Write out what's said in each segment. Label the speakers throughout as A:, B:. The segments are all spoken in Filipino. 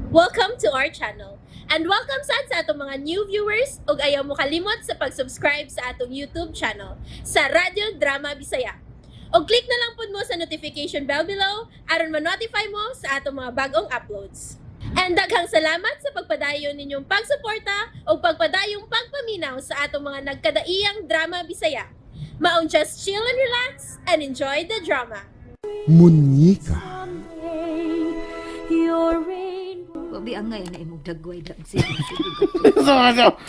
A: Welcome to our channel. And welcome sa atong mga new viewers ug ayaw mo kalimot sa pag-subscribe sa atong YouTube channel sa Radio Drama Bisaya. O click na lang pud mo sa notification bell below aron ma-notify mo sa atong mga bagong uploads. And daghang salamat sa pagpadayon ninyong pagsuporta o pagpadayong pagpaminaw sa atong mga nagkadaiyang Drama Bisaya. Maong just chill and relax and enjoy the drama.
B: Munyika.
C: Babi ang ngayon na imong dagway lang siya.
B: So,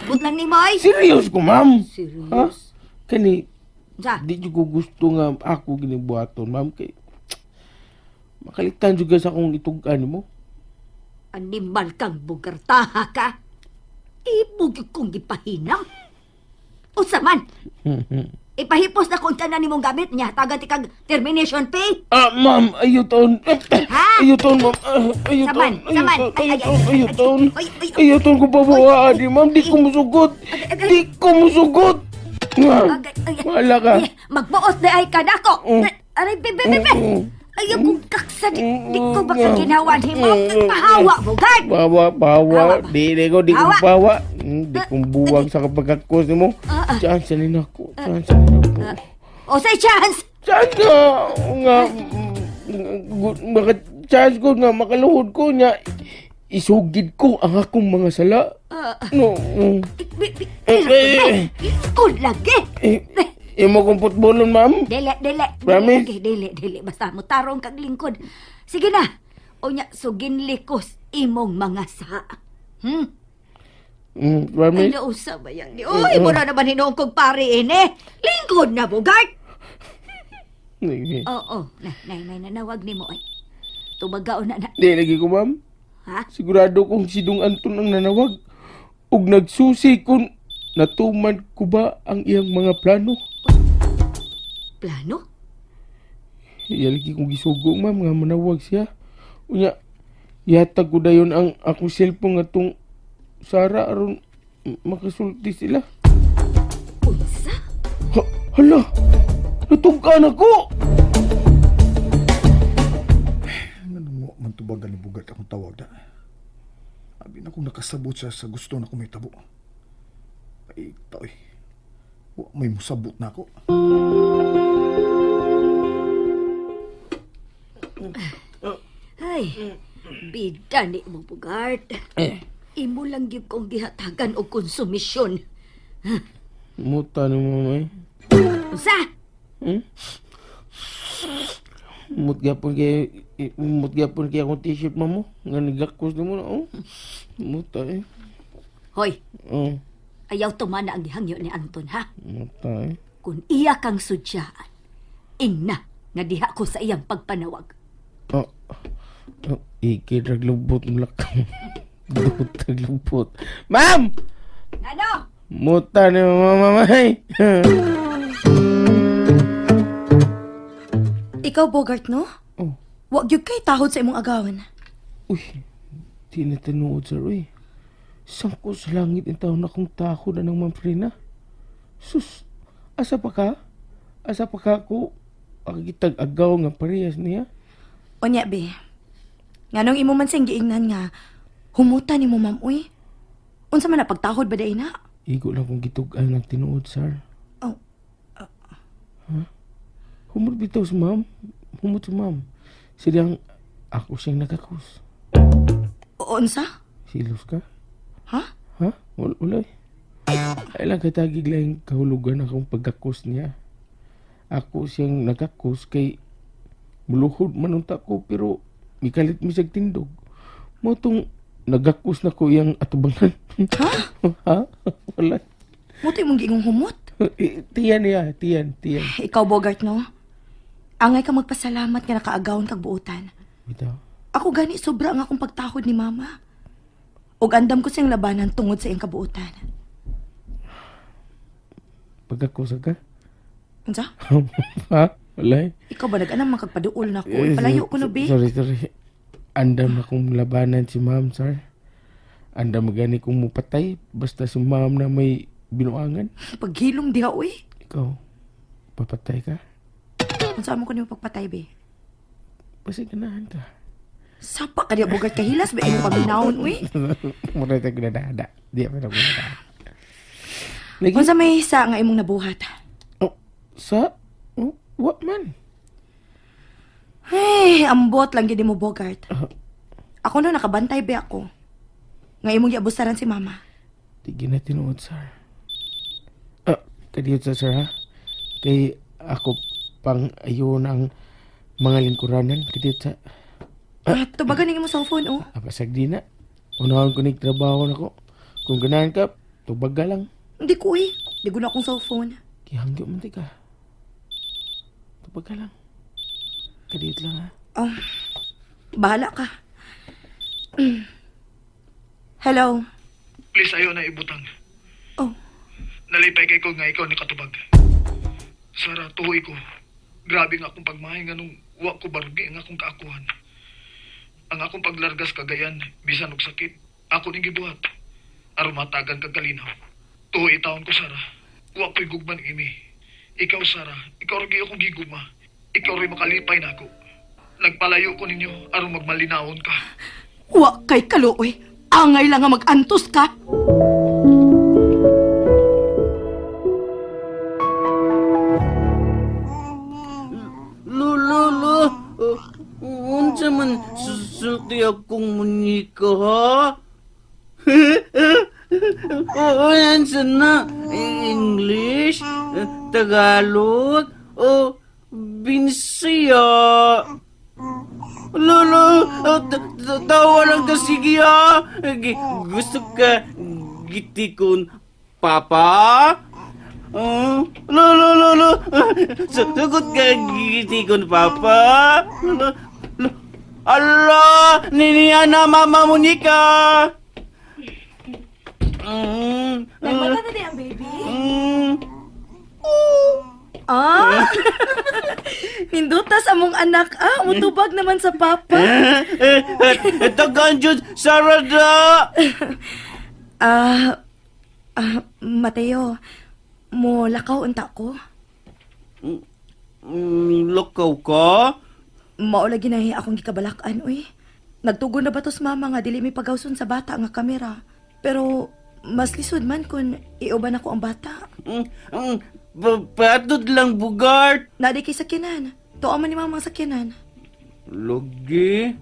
C: But lang ni Moy.
B: serious ko, ma'am. Ha?
C: Serious?
B: Kani,
C: Sa?
B: di ko gusto nga ako ginibuhaton, ma'am. Kay, makalitan juga sa akong itugan mo.
C: Animal kang bugartaha ka. Ibog kong gipahinang. Usa man. Ipahipos na kung tanan nimong gamit niya. Tagat ikag termination pay.
B: Ma'am, ayuton.
C: Ha?
B: Ayuton, ma'am. Ayuton.
C: Saman, saman.
B: Ayuton.
C: Ay, ay, ay.
B: Ayuton ko pa buhaan, ma'am. Di ko musugot. Di ko musugot. Nga. Wala ka.
C: Magbuot na ay ka nako. Aray, bebe. Ayaw kong kaksa. Di ko baka ginawan himo. Pahawa mo, guard.
B: Bawa.
C: Hawa ba?
B: Di ko
C: Hawa.
B: bawa. Di kong buwag sa kapagkakos ni mo. Chance na ako. Chance na ako.
C: O say chance.
B: Chance nga. Chance ko nga makaluhod ko niya. Isugid ko ang akong mga sala. No.
C: Ko lagi.
B: Imo kong putbolon, ma'am.
C: Dele.
B: Promise?
C: Dele. Basta mo tarong kag lingkod. Sige na. O nya, sugin likos imong mga sa. Ay,
B: Promise?
C: nausa ba yan? Uy, mo na naman hinoong kong pare ini. Lingkod na, Bogart. Oo. Nay, nanawag ni mo ay. Tumagaw na.
B: Di lagi ko, ma'am.
C: Ha?
B: Sigurado kong si Dong Anton ang nanawag. Ug nagsusi kung natuman ko ba ang iyang mga plano.
C: Plano?
B: Iya lagi kong gisugo, ma'am, nga manawag siya. Unya, yatag ko dayon ang akong cellphone nga tong Sara aron makasulti sila.
C: Unsa?
B: Hala! Natungkan ako!
D: Ano mo, mantubagan ni Bugat akong tawag na. Abi na kung nakasabot siya sa gusto na kong may tabo. Ay, taoy. May musabot na ako.
C: Ay, bida ni mo, Bogart. Imo lang gyud kong gihatagan og konsumisyon.
B: Muta ni mo, may.
C: Unsa?
B: Mut gyapon kay akong t-shirt, mamo. Nga nagakos ni mo na, oh. Muta, eh.
C: Hoy,
B: Oh,
C: ayaw tumana ang gihangyo ni Anton, ha?
B: muta, eh.
C: Kung iya kang sudyaan, ingna nga diha ko sa iyang pagpanawag.
B: Oh, ikidraglubot ng lakang. Draglubot. Ma'am!
C: Ano?
B: Muta ni mamamay.
E: Ikaw, Bogart, no?
B: Oh,
E: Wag yun kay tahod sa imong agawan.
B: uy. Di na tinuod, sir, uy. Sangko sa langit ang taon akong tahod na ng mamprina. Sus, asa pa ka? Asa pa ka ko? Akitag agaw nga parehas niya.
E: Onya, be. Nganong imo man sing giingnan nga, humuta ni mo, ma'am, uy. Unsa man na pagtahod ba day na?
B: Igo lang kong gitugan ng tinuod, sir.
E: Oh,
B: Humot bitaw si ma'am. Humot si ma'am. Silang ako siyang nagakus.
E: unsa?
B: Silos ka?
E: Ha?
B: Ha? Wala. Ay lang katagig lang kahulugan akong pagkakus niya. Ako siyang nagakus kay muluhod manunta ko pero mikalit mi siyang tindog. Mo tong nagakus na ko iyang atubangan.
E: Ha?
B: Ha? Wala.
E: Muto imong giingong humot?
B: Tiyan niya. Tiyan.
E: Ikaw, Bogart, no? Angay ka magpasalamat nga nakaagawon kag buutan.
B: Bitaw.
E: Ako gani sobra ang akong pagtahod ni mama. Ug andam ko siyang labanan tungod sa iyang kabuutan.
B: Pagkakus ka?
E: Unsa?
B: Ha? Wala.
E: Ikaw ba nag-anam makagpaduol na ko? Palayo ko no, be.
B: Sorry. Andam akong labanan si ma'am, sir. Andam gani kong mupatay basta si ma'am na may binuangan.
E: Paghilom diha, uy.
B: Ikaw, papatay ka?
E: Unsa mo ko nimo pagpatay, be?
B: Basta ganahan ka.
E: Sapa ka diya bugat kahilas ba imo paminawon uy.
B: Mura tayo ginadada. Di pa na ginadada. Lagi?
E: Unsa may hisa nga imong nabuhat?
B: Oh, sa? Oh, what man?
E: Ay, ambot lang gid mo Bogart. Ako no nakabantay ba ako. Nga imong giabustaran si mama.
B: Di ginatinuod, sir. Kadiyot sa sir, ha? Kay ako pang ayun ang mga lingkuranan. Kadiyot sa...
E: Tubagan ning imong cellphone oh.
B: Apasag di na. Unahan ko trabaho na ko. Kung ganahan ka, tubag ka lang.
E: Hindi ko eh. Di ko na akong cellphone.
B: Kihangyo man ka. Tubag ka lang. Kadiyot lang, ha?
E: Oh, bahala ka. Hello.
D: Please, ayaw na ibutang.
E: Oh,
D: Nalipay kay ko nga ikaw ni katubag. Sara, tuhoy ko. Grabe nga akong pagmahay nga nung wa ko barugi nga akong kaakuhan. Ang akong paglargas kagayan, bisan og sakit, ako ning gibuhat. Aron matagan kag kalinaw. Tuhoy itawon ko, Sara. Wa ko'y gugman imi. Ikaw, Sara, ikaw rin akong gigugma. Ikaw rin makalipay na ako. Nagpalayo ko ninyo aron magmalinawon ka.
E: wa kay kaluoy. Angay lang nga mag-antos ka.
F: Lolo, unsa man sulti akong munika, ha? Unsa na? English? Tagalog? O Binsaya? Lolo, tawa lang ka sige, ha? Gusto ka gitikon, Papa? Lolo, sagot ka gitikon, Papa? Allah, niniya na Mama Monica.
E: Nagmata na di ang baby?
F: Mm.
E: Ah? Nindutas among anak mutubag naman sa papa.
F: Tagaan dyan, Sarada.
E: Mateo, mo lakaw unta ko.
F: Lakaw ka?
E: Maulagi na akong gikabalakan, uy. Nagtugon na ba tos mama nga dili may pagawson sa bata nga kamera. Pero mas lisod man kung iuban ako ang bata.
F: Patod lang, Bugart.
E: Nadi kay sakyanan. Tuwa man ni mama ang sakyanan.
F: Logi?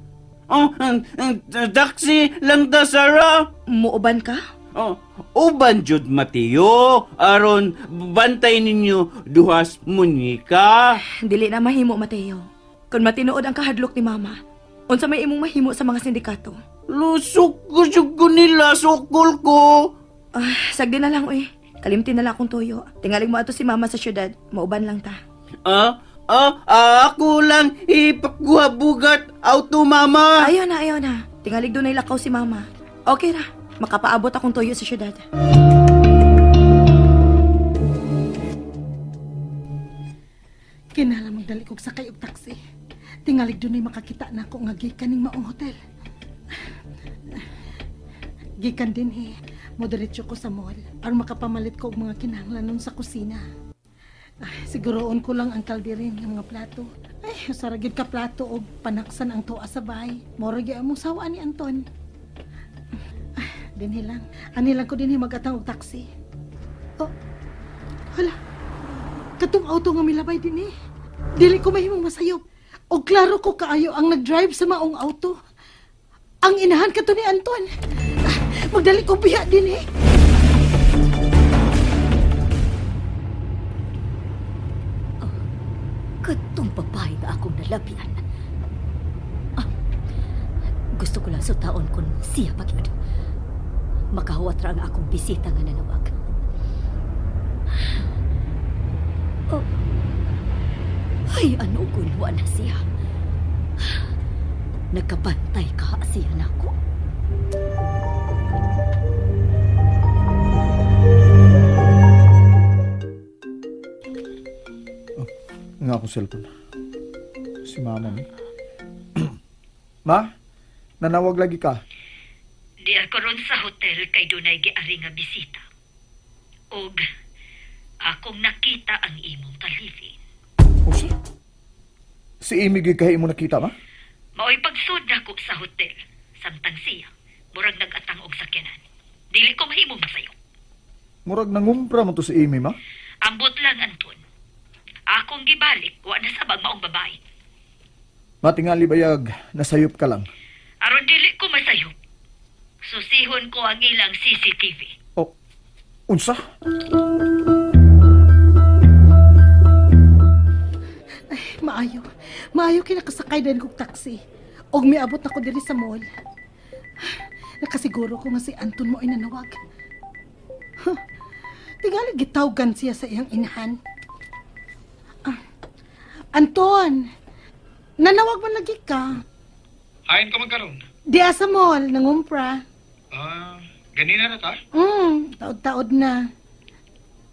F: Taxi lang ta, Sarah.
E: Muuban ka?
F: Uban jud Mateo, aron bantay ninyo duhas Monica.
E: Dili na mahimo, Mateo. Kung matinood ang kahadlok ni mama, unsa may imong mahimo sa mga sindikato?
F: Lusok ko nila, sukol ko.
E: Sagdi na lang, uy. Kalimtin na lang akong tuyo. Tingaling mo ato si mama sa syudad. Mauban lang ta.
F: Ako lang ipagkuha bugat auto, mama.
E: Ayaw na. Tingalig doon ay lakaw si mama. Okay ra. Makapaabot akong tuyo sa syudad.
G: Kinala magdali kog sakay og taxi. Tingalig dunay makakita na ako nga gikan ning maong hotel. Gikan din Moderetso ko sa mall aron makapamalit ko og mga kinahanglanon sa kusina. Siguroon ko lang ang kalderin ng mga plato. Saragid ka plato og panaksan ang tuwa sa bahay. Moro gyud among sawa ni Anton. Dinhi lang. Ani lang ko dinhi magatang og taxi. Oh. Hala. Katong auto nga milabay dinhi. Dili ko mahimong masayop. O klaro ko kaayo ang nag-drive sa maong auto. Ang inahan ka to ni Anton. Magdali ko biya din
C: Katong babae nga akong nalabian. Gusto ko lang sutaon kung siya pa gyud. Makahuwat ra ang akong bisita nga nanawag. Ay, ano kung wa na siya? Nagkabantay ka siya na ako.
D: Nga akong cellphone. Si mama mo. Ma? Nanawag lagi ka?
C: Di ako ron sa hotel kay dunay giari nga bisita. Og akong nakita ang imong kalivin.
D: O si Amy gid kahi mo nakita, ma?
C: Mao'y pagsud nako sa hotel. Samtang siya, murag nag-atang og sakyanan. Dili ko mahimong masayo.
H: Murag nangumpra mo to si Amy, ma?
C: Ambot lang, Anton. Akong gibalik, wa na sabag maong babae.
H: Matingali bayag, nasayop ka lang.
C: Aron dili ko masayop. Susihon ko ang ilang CCTV.
H: Oh, unsa?
G: Maayo. Maayo kinakasakay din kong taxi. Og miabot na ko diri sa mall. Nakasiguro ko nga si Anton mo ay nanawag. Huh. Tingali gitawgan siya sa iyang inahan. Anton! Nanawag man lagi ka.
D: Hain ka magkaroon.
G: Diya sa mall, nangumpra.
D: Ganina na ta?
G: Taod-taod na.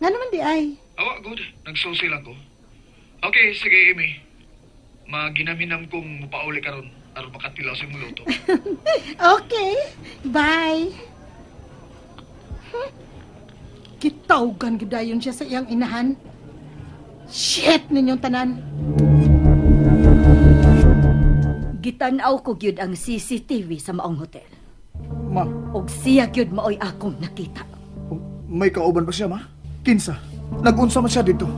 G: Nga naman di ay.
D: Awa, good. Nagsusi lang ko. Okay, sige, Amy. Maginaminam kong mupauli karon aron makatilaw sa imong luto.
G: Okay, bye. Kitawgan gidayon siya sa iyang inahan. Shit ninyong tanan.
C: Gitanaw ko gyud ang CCTV sa maong hotel.
H: Ma,
C: Og siya gyud maoy akong nakita.
H: may kauban ba siya, ma? Kinsa? Nagunsa man siya dito.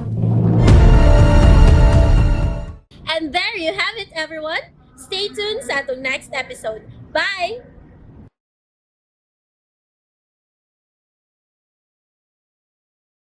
A: And there you have it, everyone. Stay tuned sa atong next episode. Bye!